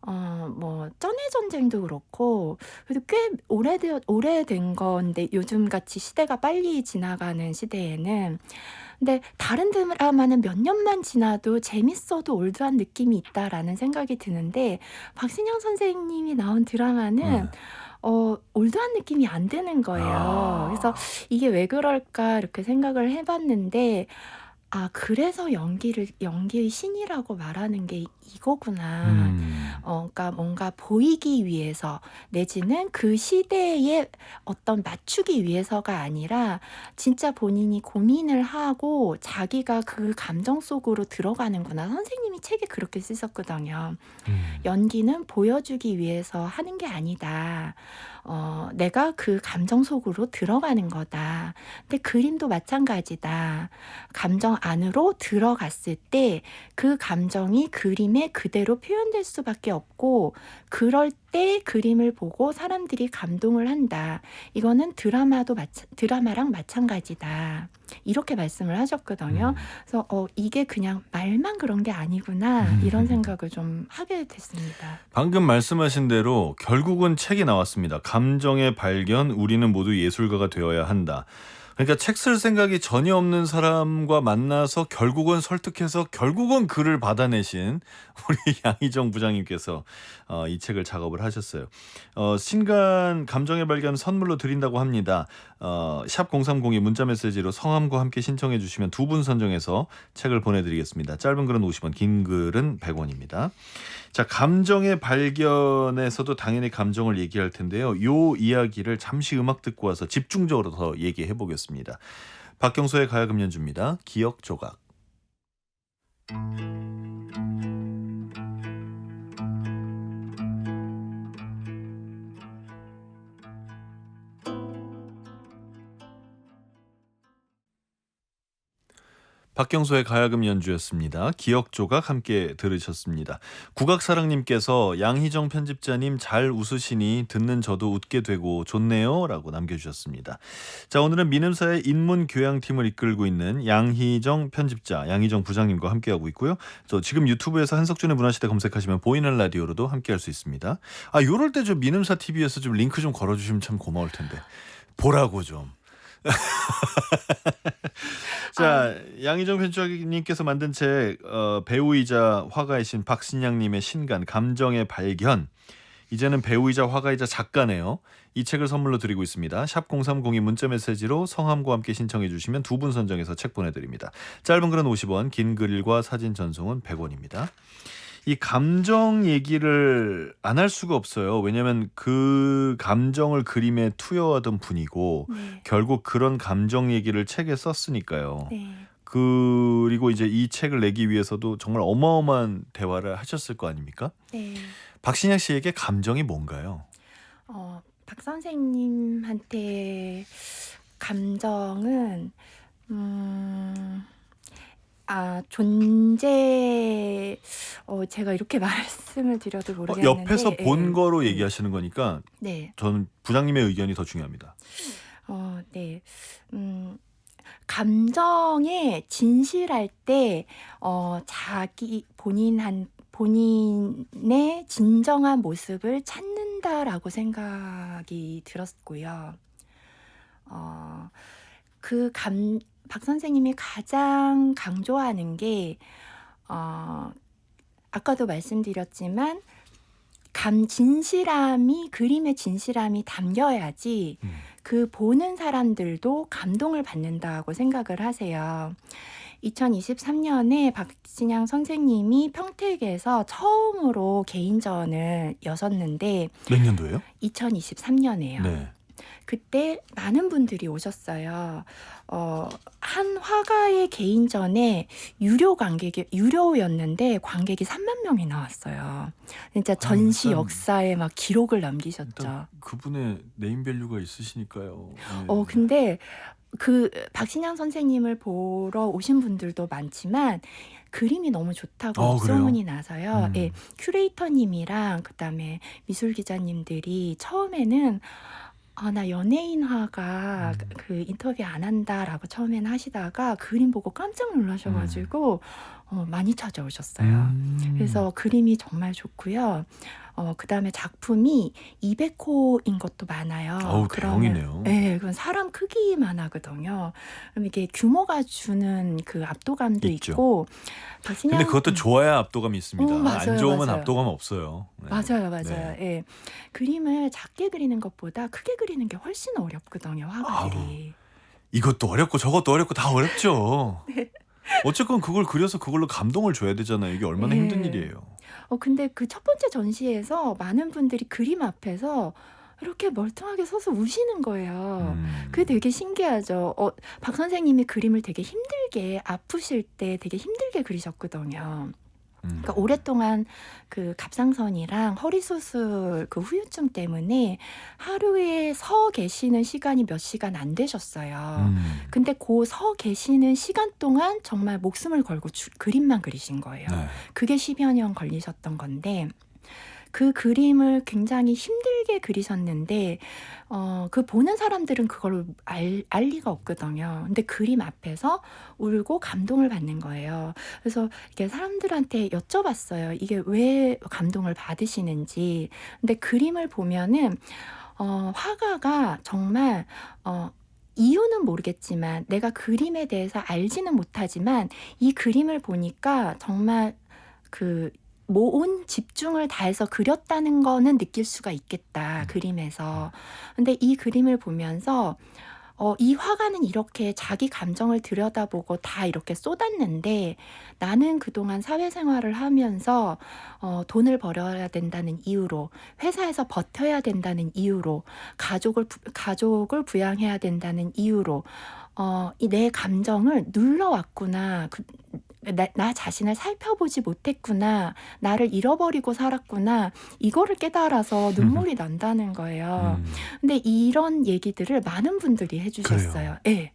Speaker 2: 뭐 쩐의 전쟁도 그렇고 그래도 꽤 오래된 건데 요즘같이 시대가 빨리 지나가는 시대에는 근데 다른 드라마는 몇 년만 지나도 재밌어도 올드한 느낌이 있다라는 생각이 드는데 박신영 선생님이 나온 드라마는
Speaker 1: 네.
Speaker 2: 올드한 느낌이 안 드는 거예요. 그래서
Speaker 1: 아.
Speaker 2: '이게 왜 그럴까?' 이렇게 생각을 해 봤는데 그래서 연기의 신이라고 말하는 게 이거구나.
Speaker 1: 음.
Speaker 2: 그러니까 뭔가 보이기 위해서 내지는 그 시대에 어떤 맞추기 위해서가 아니라 진짜 본인이 고민을 하고 자기가 그 감정 속으로 들어가는구나. 선생님이 책에 그렇게 쓰셨거든요.
Speaker 1: 음.
Speaker 2: 연기는 보여주기 위해서 하는 게 아니다. 내가 그 감정 속으로 들어가는 거다. 근데 그림도 마찬가지다. 감정 안으로 들어갔을 때 그 감정이 그림에 그대로 표현될 수밖에 없고 그럴 때 그림을 보고 사람들이 감동을 한다. 이거는 드라마랑 마찬가지다. 이렇게 말씀을 하셨거든요.
Speaker 1: 음.
Speaker 2: 그래서 이게 그냥 말만 그런 게 아니구나. 이런 생각을 좀 하게 됐습니다.
Speaker 1: 방금 말씀하신 대로 결국은 책이 나왔습니다. 감정의 발견, 우리는 모두 예술가가 되어야 한다. 그러니까 책 쓸 생각이 전혀 없는 사람과 만나서 결국은 설득해서 결국은 글을 받아내신 우리 양희정 부장님께서 이 책을 작업을 하셨어요. 신간 감정의 발견 선물로 드린다고 합니다. 샵 0302 문자 메시지로 성함과 함께 신청해 주시면 두 분 선정해서 책을 보내드리겠습니다. 짧은 글은 50원, 긴 글은 100원입니다. 자, 감정의 발견에서도 당연히 감정을 얘기할 텐데요. 요 이야기를 잠시 음악 듣고 와서 집중적으로 더 얘기해 보겠습니다. 박경소의 가야금 연주입니다. 기억 조각. 박경소의 가야금 연주였습니다. 기억 조각 함께 들으셨습니다. 국악사랑님께서 양희정 편집자님 잘 웃으시니 듣는 저도 웃게 되고 좋네요 라고 남겨주셨습니다. 자, 오늘은 민음사의 인문교양팀을 이끌고 있는 양희정 편집자, 양희정 부장님과 함께하고 있고요. 또 지금 유튜브에서 한석준의 문화시대 검색하시면 보이는 라디오로도 함께할 수 있습니다. 요럴 때 좀 민음사 TV에서 좀 링크 좀 걸어주시면 참 고마울 텐데. 보라고 좀.
Speaker 2: 아
Speaker 1: 자, 양희정 편집자님께서 만든 책 배우이자 화가이신 박신양님의 신간 감정의 발견. 이제는 배우이자 화가이자 작가네요. 이 책을 선물로 드리고 있습니다. 샵 0302 문자 메시지로 성함과 함께 신청해 주시면 두 분 선정해서 책 보내드립니다. 짧은 글은 50원, 긴 글과 사진 전송은 100원입니다. 이 감정 얘기를 안 할 수가 없어요. 왜냐하면 그 감정을 그림에 투여하던 분이고
Speaker 2: 네.
Speaker 1: 결국 그런 감정 얘기를 책에 썼으니까요.
Speaker 2: 네.
Speaker 1: 그리고 이제 이 책을 내기 위해서도 정말 어마어마한 대화를 하셨을 거 아닙니까?
Speaker 2: 네.
Speaker 1: 박신양 씨에게 감정이 뭔가요?
Speaker 2: 박 선생님한테 감정은 존재 제가 이렇게 말씀을 드려도
Speaker 1: 옆에서
Speaker 2: 모르겠는데
Speaker 1: 본 거로
Speaker 2: 네.
Speaker 1: 얘기하시는 거니까
Speaker 2: 네.
Speaker 1: 저는 부장님의 의견이 더 중요합니다.
Speaker 2: 네. 감정에 진실할 때 자기 본인의 진정한 모습을 찾는다라고 생각이 들었고요. 어 그 박 선생님이 가장 강조하는 게 아까도 말씀드렸지만 그림의 진실함이 담겨야지
Speaker 1: 음.
Speaker 2: 그 보는 사람들도 감동을 받는다고 생각을 하세요. 2023년에 박신양 선생님이 평택에서 처음으로 개인전을 여셨는데
Speaker 1: 몇 년도예요?
Speaker 2: 2023년에요.
Speaker 1: 네.
Speaker 2: 그때 많은 분들이 오셨어요. 한 화가의 개인전에 유료였는데 관객이 3만 명이 나왔어요. 진짜 전시
Speaker 1: 일단
Speaker 2: 역사에 막 기록을 남기셨죠.
Speaker 1: 일단 그분의 네임밸류가 있으시니까요. 네.
Speaker 2: 근데 박신양 선생님을 보러 오신 분들도 많지만 그림이 너무 좋다고
Speaker 1: 그래요?
Speaker 2: 소문이 나서요. 예,
Speaker 1: 음.
Speaker 2: 큐레이터님이랑 그다음에 미술 기자님들이 처음에는 나 연예인화가
Speaker 1: 음.
Speaker 2: 그 인터뷰 안 한다라고 처음에는 하시다가 그림 보고 깜짝 놀라셔가지고 많이 찾아오셨어요. 그래서 그림이 정말 좋고요. 그다음에 작품이 200호인 것도 많아요.
Speaker 1: 어우, 대형이네요.
Speaker 2: 네, 그건 사람 크기만 하거든요. 그럼 이게 규모가 주는 그 압도감도
Speaker 1: 있죠.
Speaker 2: 있고,
Speaker 1: 근데 그것도 좋아야 압도감이 있습니다.
Speaker 2: 맞아요,
Speaker 1: 안 좋으면
Speaker 2: 맞아요.
Speaker 1: 압도감 없어요. 네.
Speaker 2: 맞아요.
Speaker 1: 네.
Speaker 2: 예. 그림을 작게 그리는 것보다 크게 그리는 게 훨씬 어렵거든요, 화가들이.
Speaker 1: 이것도 어렵고 저것도 어렵고 다 어렵죠.
Speaker 2: 네.
Speaker 1: 어쨌건 그걸 그려서 그걸로 감동을 줘야 되잖아요. 이게 얼마나
Speaker 2: 네.
Speaker 1: 힘든 일이에요.
Speaker 2: 근데 그 첫 번째 전시에서 많은 분들이 그림 앞에서 이렇게 멀뚱하게 서서 우시는 거예요. 그게 되게 신기하죠. 박 선생님이 그림을 되게 힘들게 아프실 때 되게 힘들게 그리셨거든요. 그러니까 오랫동안 그 갑상선이랑 허리 수술 그 후유증 때문에 하루에 서 계시는 시간이 몇 시간 안 되셨어요. 근데 그 서 계시는 시간 동안 정말 목숨을 걸고 그림만 그리신 거예요.
Speaker 1: 네.
Speaker 2: 그게 10여 년 걸리셨던 건데 그 그림을 굉장히 힘들게 그리셨는데 그 보는 사람들은 그걸 알 리가 없거든요. 근데 그림 앞에서 울고 감동을 받는 거예요. 그래서 이렇게 사람들한테 여쭤봤어요. 이게 왜 감동을 받으시는지. 근데 그림을 보면은 화가가 정말 이유는 모르겠지만 내가 그림에 대해서 알지는 못하지만 이 그림을 보니까 정말 온 집중을 다해서 그렸다는 거는 느낄 수가 있겠다, 그림에서. 근데 이 그림을 보면서 이 화가는 이렇게 자기 감정을 들여다보고 다 이렇게 쏟았는데 나는 그동안 사회생활을 하면서 돈을 벌어야 된다는 이유로, 회사에서 버텨야 된다는 이유로, 가족을 부양해야 된다는 이유로 내 감정을 눌러왔구나. 나 자신을 살펴보지 못했구나. 나를 잃어버리고 살았구나. 이거를 깨달아서 눈물이 난다는 거예요. 근데 이런 얘기들을 많은 분들이 해주셨어요. 예.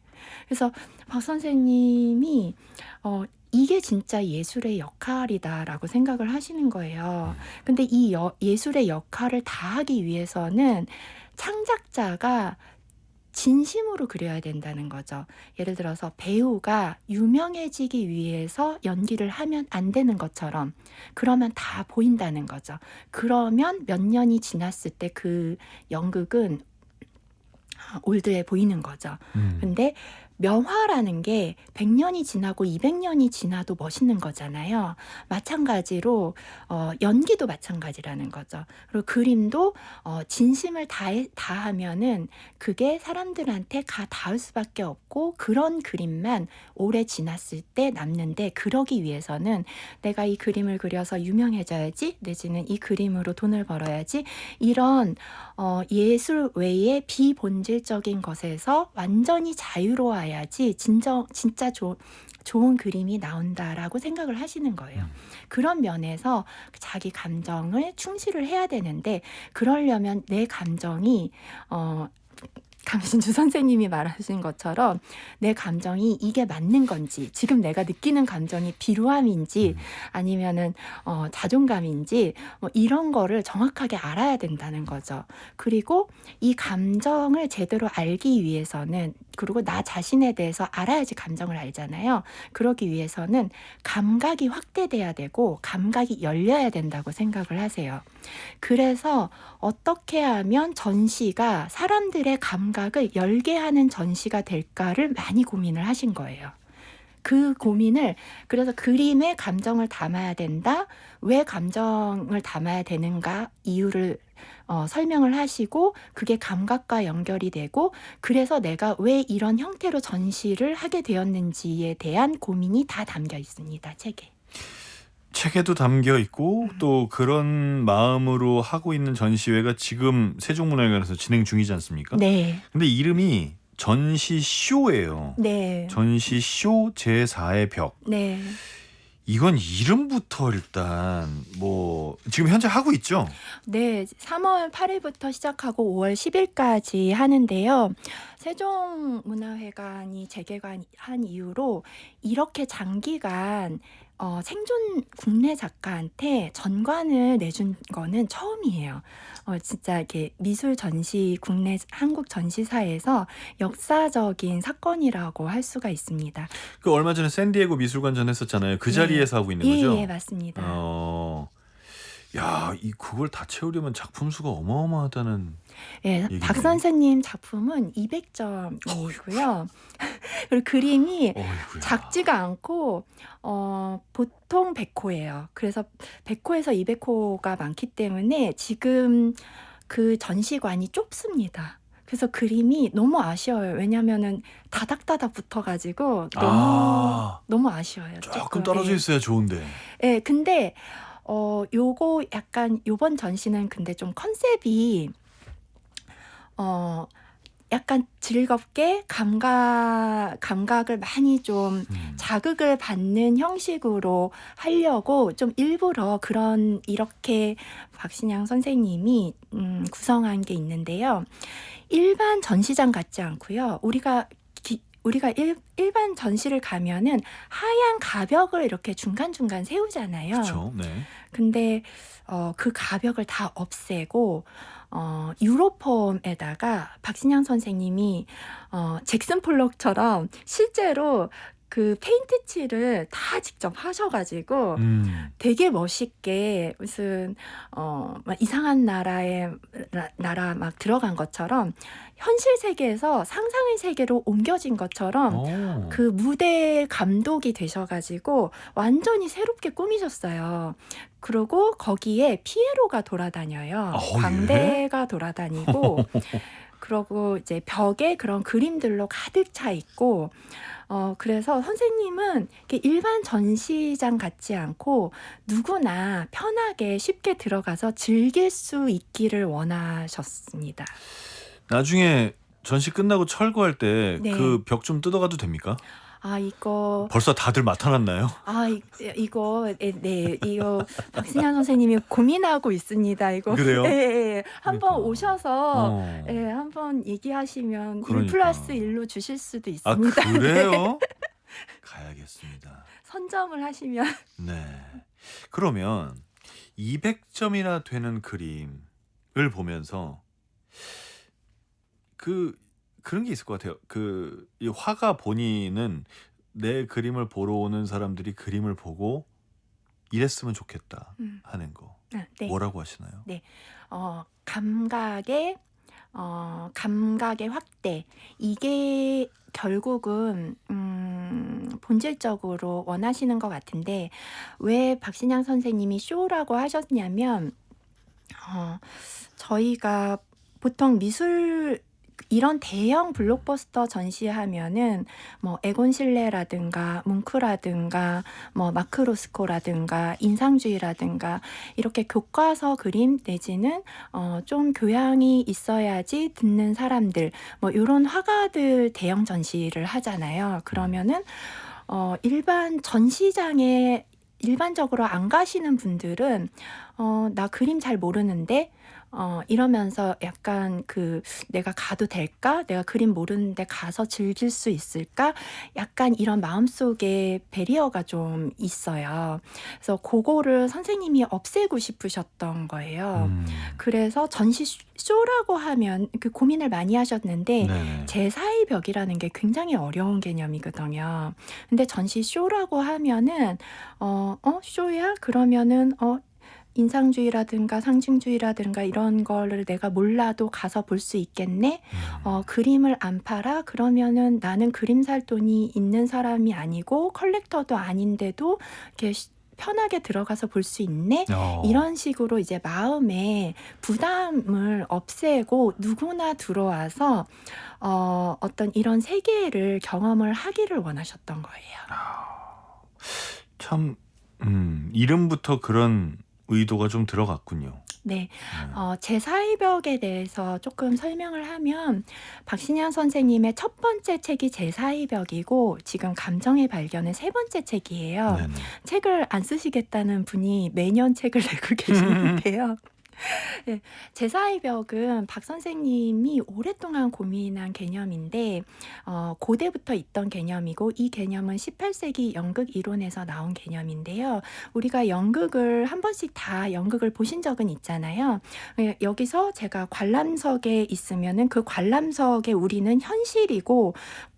Speaker 2: 그래서 박 선생님이 이게 진짜 예술의 역할이다라고 생각을 하시는 거예요. 근데 이 예술의 역할을 다하기 위해서는 창작자가 진심으로 그려야 된다는 거죠. 예를 들어서 배우가 유명해지기 위해서 연기를 하면 안 되는 것처럼 그러면 다 보인다는 거죠. 그러면 몇 년이 지났을 때 그 연극은 올드해 보이는 거죠. 근데 명화라는 게 100년이 지나고 200년이 지나도 멋있는 거잖아요. 마찬가지로 연기도 마찬가지라는 거죠. 그리고 그림도 진심을 다하면은 그게 사람들한테 닿을 수밖에 없고 그런 그림만 오래 지났을 때 남는데 그러기 위해서는 내가 이 그림을 그려서 유명해져야지 내지는 이 그림으로 돈을 벌어야지 이런 예술 외의 비본질적인 것에서 완전히 자유로워야지 진짜 좋은 그림이 나온다라고 생각을 하시는 거예요. 그런 면에서 자기 감정을 충실을 해야 되는데 그러려면 내 감정이 강신주 선생님이 말하신 것처럼 내 감정이 이게 맞는 건지 지금 내가 느끼는 감정이 비루함인지 아니면은 자존감인지 이런 거를 정확하게 알아야 된다는 거죠. 그리고 이 감정을 제대로 알기 위해서는 그리고 나 자신에 대해서 알아야지 감정을 알잖아요. 그러기 위해서는 감각이 확대돼야 되고 감각이 열려야 된다고 생각을 하세요. 그래서 어떻게 하면 전시가 사람들의 감각을 열게 하는 전시가 될까를 많이 고민을 하신 거예요. 그 고민을 그래서 그림에 감정을 담아야 된다. 왜 감정을 담아야 되는가 이유를 설명을 하시고 그게 감각과 연결이 되고 그래서 내가 왜 이런 형태로 전시를 하게 되었는지에 대한 고민이 다 담겨 있습니다. 책에.
Speaker 1: 책에도 담겨 있고 또 그런 마음으로 하고 있는 전시회가 지금 세종문화회관에서 진행 중이지 않습니까?
Speaker 2: 네.
Speaker 1: 근데 이름이 전시쇼예요.
Speaker 2: 네.
Speaker 1: 전시쇼 제4의 벽.
Speaker 2: 네.
Speaker 1: 이건 이름부터 일단 뭐 지금 현재 하고 있죠?
Speaker 2: 네. 3월 8일부터 시작하고 5월 10일까지 하는데요. 세종문화회관이 재개관한 이후로 이렇게 장기간 생존 국내 작가한테 전관을 내준 거는 처음이에요. 진짜 이렇게 미술 전시 국내 한국 전시사에서 역사적인 사건이라고 할 수가 있습니다.
Speaker 1: 그 얼마 전에 샌디에고 미술관전 했었잖아요. 그
Speaker 2: 네.
Speaker 1: 자리에서 하고 있는
Speaker 2: 예,
Speaker 1: 거죠?
Speaker 2: 예, 맞습니다.
Speaker 1: 야, 그걸 다 채우려면 작품 수가 어마어마하다는
Speaker 2: 예,
Speaker 1: 얘기네요.
Speaker 2: 박 선생님 작품은 200점이고요. 그리고 그림이
Speaker 1: 어이구야.
Speaker 2: 작지가 않고 보통 100호예요. 그래서 100호에서 200호가 많기 때문에 지금 그 전시관이 좁습니다. 그래서 그림이 너무 아쉬워요. 왜냐면은 다닥다닥 붙어가지고 너무 아쉬워요.
Speaker 1: 조금 떨어져
Speaker 2: 예.
Speaker 1: 있어야 좋은데.
Speaker 2: 예, 근데 요거 약간 요번 전시는 근데 좀 컨셉이 약간 즐겁게 감각을 많이 좀 자극을 받는 형식으로 하려고 좀 일부러 이렇게 박신양 선생님이 구성한 게 있는데요. 일반 전시장 같지 않고요. 우리가 일반 전시를 가면은 하얀 가벽을 이렇게 중간중간 세우잖아요.
Speaker 1: 그렇죠. 네.
Speaker 2: 근데 그 가벽을 다 없애고 유로폼에다가 박신양 선생님이 잭슨 폴록처럼 실제로 그 페인트 칠을 다 직접 하셔가지고 되게 멋있게 무슨 막 이상한 나라 막 들어간 것처럼 현실 세계에서 상상의 세계로 옮겨진 것처럼 그 무대 감독이 되셔가지고 완전히 새롭게 꾸미셨어요. 그리고 거기에 피에로가 돌아다녀요.
Speaker 1: 예?
Speaker 2: 광대가 돌아다니고 그러고 이제 벽에 그런 그림들로 가득 차 있고 그래서 선생님은 이렇게 일반 전시장 같지 않고 누구나 편하게 쉽게 들어가서 즐길 수 있기를 원하셨습니다.
Speaker 1: 나중에 전시 끝나고 철거할 때
Speaker 2: 네.
Speaker 1: 그 벽 좀 뜯어가도 됩니까?
Speaker 2: 이거
Speaker 1: 벌써 다들 맡아놨나요?
Speaker 2: 이거 박신양 선생님이 고민하고 있습니다. 이거.
Speaker 1: 그래요?
Speaker 2: 예. 한번
Speaker 1: 그러니까.
Speaker 2: 오셔서 한번 얘기하시면
Speaker 1: 그러니까.
Speaker 2: 1+1로 주실 수도
Speaker 1: 아,
Speaker 2: 있습니다.
Speaker 1: 그래요? 가야겠습니다.
Speaker 2: 선점을 하시면.
Speaker 1: 네. 그러면 200점이나 되는 그림을 보면서 그런 게 있을 것 같아요. 이 화가 본인은 내 그림을 보러 오는 사람들이 그림을 보고 이랬으면 좋겠다 하는 거.
Speaker 2: 네.
Speaker 1: 뭐라고 하시나요?
Speaker 2: 네. 감각의 확대. 이게 결국은 본질적으로 원하시는 것 같은데 왜 박신양 선생님이 쇼라고 하셨냐면 저희가 보통 이런 대형 블록버스터 전시하면은 뭐 에곤 실레라든가 뭉크라든가 뭐 마크 로스코라든가 인상주의라든가 이렇게 교과서 그림 내지는 좀 교양이 있어야지 듣는 사람들 뭐 이런 화가들 대형 전시를 하잖아요. 그러면은 일반 전시장에 일반적으로 안 가시는 분들은 나 그림 잘 모르는데 이러면서 약간 내가 가도 될까? 내가 그림 모르는데 가서 즐길 수 있을까? 약간 이런 마음속에 배리어가 좀 있어요. 그래서 그거를 선생님이 없애고 싶으셨던 거예요. 그래서 전시 쇼라고 하면 고민을 많이 하셨는데
Speaker 1: 네네.
Speaker 2: 제4의 벽이라는 게 굉장히 어려운 개념이거든요. 근데 전시 쇼라고 하면은 쇼야? 그러면은 인상주의라든가 상징주의라든가 이런 거를 내가 몰라도 가서 볼 수 있겠네? 그림을 안 팔아? 그러면은 나는 그림 살 돈이 있는 사람이 아니고 컬렉터도 아닌데도 이렇게 편하게 들어가서 볼 수 있네? 이런 식으로 이제 마음에 부담을 없애고 누구나 들어와서 어떤 이런 세계를 경험을 하기를 원하셨던 거예요.
Speaker 1: 참 이름부터 그런 의도가 좀 들어갔군요.
Speaker 2: 네.
Speaker 1: 네.
Speaker 2: 제4의 벽에 대해서 조금 설명을 하면 박신양 선생님의 첫 번째 책이 제4의 벽이고 지금 감정의 발견은 세 번째 책이에요.
Speaker 1: 네네.
Speaker 2: 책을 안 쓰시겠다는 분이 매년 책을 내고 계시는데요. 네. 제4의 벽은 박 선생님이 오랫동안 고민한 개념인데 고대부터 있던 개념이고 이 개념은 18세기 연극 이론에서 나온 개념인데요. 우리가 연극을 한 번씩 다 연극을 보신 적은 있잖아요. 여기서 제가 관람석에 있으면은 그 관람석에 우리는 현실이고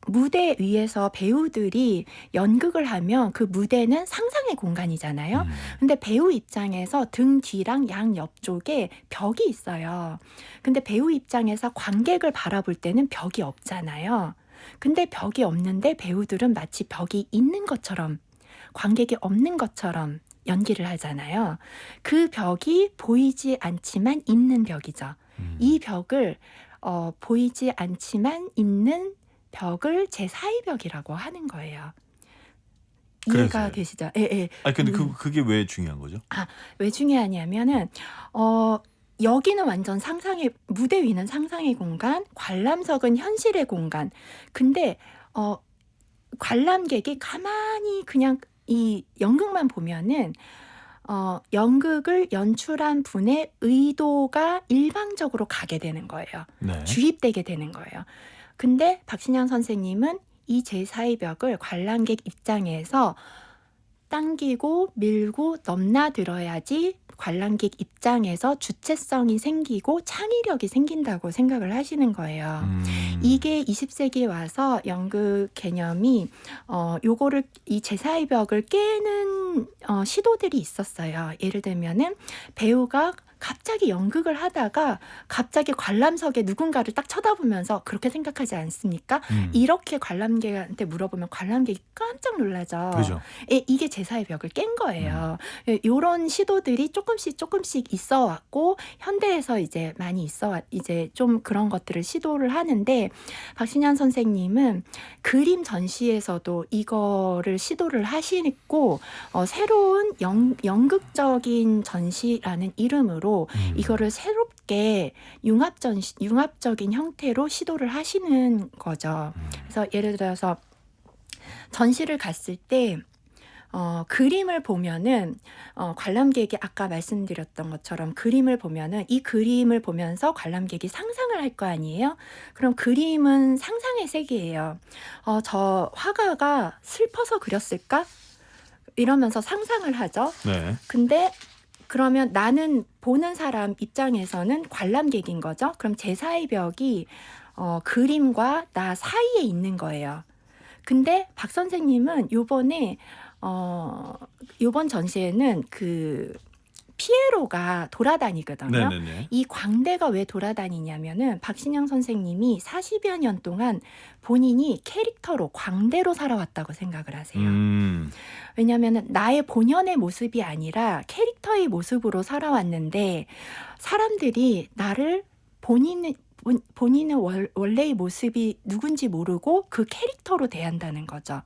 Speaker 2: 무대 위에서 배우들이 연극을 하면 그 무대는 상상의 공간이잖아요. 근데 배우 입장에서 등 뒤랑 양 옆쪽에 벽이 있어요. 근데 배우 입장에서 관객을 바라볼 때는 벽이 없잖아요. 근데 벽이 없는데 배우들은 마치 벽이 있는 것처럼, 관객이 없는 것처럼 연기를 하잖아요. 그 벽이 보이지 않지만 있는 벽이죠. 이 벽을 보이지 않지만 있는 벽을 제4의 벽이라고 하는 거예요. 이해가
Speaker 1: 그래서요.
Speaker 2: 되시죠? 예, 예.
Speaker 1: 아니 근데 그게 왜 중요한 거죠?
Speaker 2: 왜 중요하냐면은 여기는 완전 상상의 무대 위는 상상의 공간, 관람석은 현실의 공간. 근데 관람객이 가만히 그냥 이 연극만 보면은 연극을 연출한 분의 의도가 일방적으로 가게 되는 거예요.
Speaker 1: 네.
Speaker 2: 주입되게 되는 거예요. 근데 박신양 선생님은 이 제4의 벽을 관람객 입장에서 당기고 밀고 넘나들어야지 관람객 입장에서 주체성이 생기고 창의력이 생긴다고 생각을 하시는 거예요. 이게 20세기에 와서 연극 개념이 요거를 이 제4의 벽을 깨는 시도들이 있었어요. 예를 들면은 배우가 갑자기 연극을 하다가 갑자기 관람석에 누군가를 딱 쳐다보면서 그렇게 생각하지 않습니까? 이렇게 관람객한테 물어보면 관람객이 깜짝 놀라죠.
Speaker 1: 그죠.
Speaker 2: 이게 제4의 벽을 깬 거예요. 이런 시도들이 조금씩 있어 왔고 현대에서 이제 많이 이제 좀 그런 것들을 시도를 하는데 박신양 선생님은 그림 전시에서도 이거를 시도를 하시고 새로운 연극적인 전시라는 이름으로 이거를 새롭게 융합적인 형태로 시도를 하시는 거죠. 그래서 예를 들어서 전시를 갔을 때 그림을 보면은 관람객이 아까 말씀드렸던 것처럼 그림을 보면은 이 그림을 보면서 관람객이 상상을 할 거 아니에요? 그럼 그림은 상상의 세계예요. 저 화가가 슬퍼서 그렸을까? 이러면서 상상을 하죠.
Speaker 1: 네.
Speaker 2: 근데 그러면 나는 보는 사람 입장에서는 관람객인 거죠. 그럼 제4의 벽이 그림과 나 사이에 있는 거예요. 근데 박 선생님은 요번 전시에는 그 피에로가 돌아다니거든요.
Speaker 1: 네네네.
Speaker 2: 이 광대가 왜 돌아다니냐면은 박신양 선생님이 40여 년 동안 본인이 캐릭터로 광대로 살아왔다고 생각을 하세요. 왜냐면은 나의 본연의 모습이 아니라 캐릭터의 모습으로 살아왔는데 사람들이 나를 본인의 원래의 모습이 누군지 모르고 그 캐릭터로 대한다는 거죠.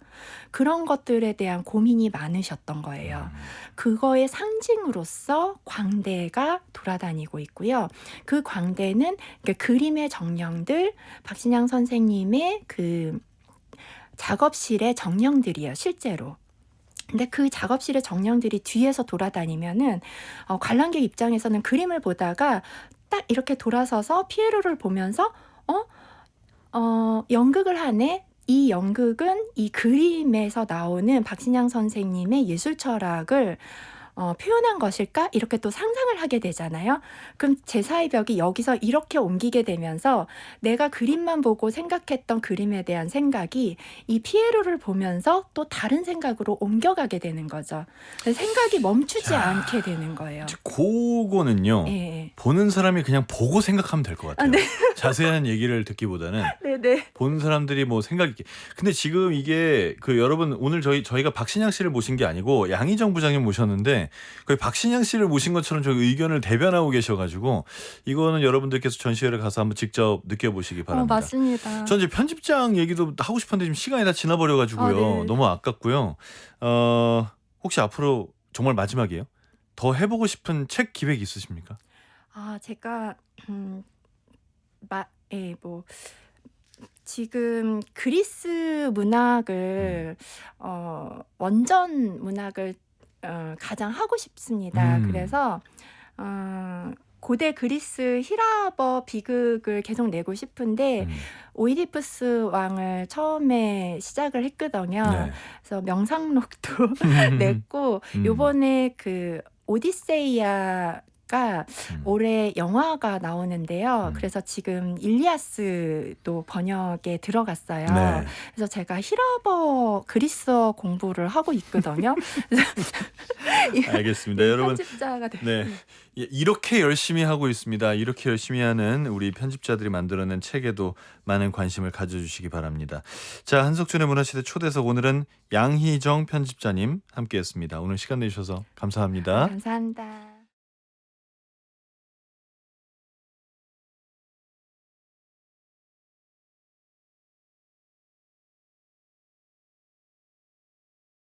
Speaker 2: 그런 것들에 대한 고민이 많으셨던 거예요. 그거의 상징으로서 광대가 돌아다니고 있고요. 그 광대는 그림의 정령들, 박신양 선생님의 그 작업실의 정령들이에요, 실제로. 근데 그 작업실의 정령들이 뒤에서 돌아다니면은 관람객 입장에서는 그림을 보다가 딱 이렇게 돌아서서 피에로를 보면서 연극을 하네. 이 연극은 이 그림에서 나오는 박신양 선생님의 예술 철학을 표현한 것일까? 이렇게 또 상상을 하게 되잖아요. 그럼 제4의 벽이 여기서 이렇게 옮기게 되면서 내가 그림만 보고 생각했던 그림에 대한 생각이 이 피에로를 보면서 또 다른 생각으로 옮겨가게 되는 거죠. 생각이 멈추지 않게 되는 거예요.
Speaker 1: 그거는요.
Speaker 2: 예.
Speaker 1: 보는 사람이 그냥 보고 생각하면 될 것 같아요.
Speaker 2: 네.
Speaker 1: 자세한 얘기를 듣기보다는
Speaker 2: 네네.
Speaker 1: 보는 사람들이 뭐 생각 있게. 근데 지금 이게 여러분 오늘 저희가 박신양 씨를 모신 게 아니고 양희정 부장님 모셨는데 거의 박신양 씨를 모신 것처럼 저희 의견을 대변하고 계셔가지고 이거는 여러분들께서 전시회를 가서 한번 직접 느껴보시기 바랍니다.
Speaker 2: 맞습니다.
Speaker 1: 전 이제 편집장 얘기도 하고 싶었는데 지금 시간이 다 지나버려가지고요.
Speaker 2: 네.
Speaker 1: 너무 아깝고요. 혹시 앞으로 정말 마지막이에요? 더 해보고 싶은 책 기획 있으십니까?
Speaker 2: 제가 마 예 뭐 지금 그리스 문학을 원전 문학을 가장 하고 싶습니다.
Speaker 1: 음.
Speaker 2: 그래서 고대 그리스 히라버 비극을 계속 내고 싶은데
Speaker 1: 음.
Speaker 2: 오이디푸스 왕을 처음에 시작을 했거든요.
Speaker 1: 네.
Speaker 2: 그래서 명상록도 냈고
Speaker 1: 음.
Speaker 2: 요번에 그 오디세이아가 올해 영화가 나오는데요. 그래서 지금 일리아스도 번역에 들어갔어요.
Speaker 1: 네.
Speaker 2: 그래서 제가 히라버 그리스어 공부를 하고 있거든요. 그래서
Speaker 1: 알겠습니다.
Speaker 2: 이
Speaker 1: 여러분,
Speaker 2: 편집자가
Speaker 1: 네. 이렇게 열심히 하고 있습니다. 이렇게 열심히 하는 우리 편집자들이 만들어낸 책에도 많은 관심을 가져주시기 바랍니다. 자, 한석준의 문화시대 초대석, 오늘은 양희정 편집자님 함께했습니다. 오늘 시간 내주셔서 감사합니다.
Speaker 2: 감사합니다.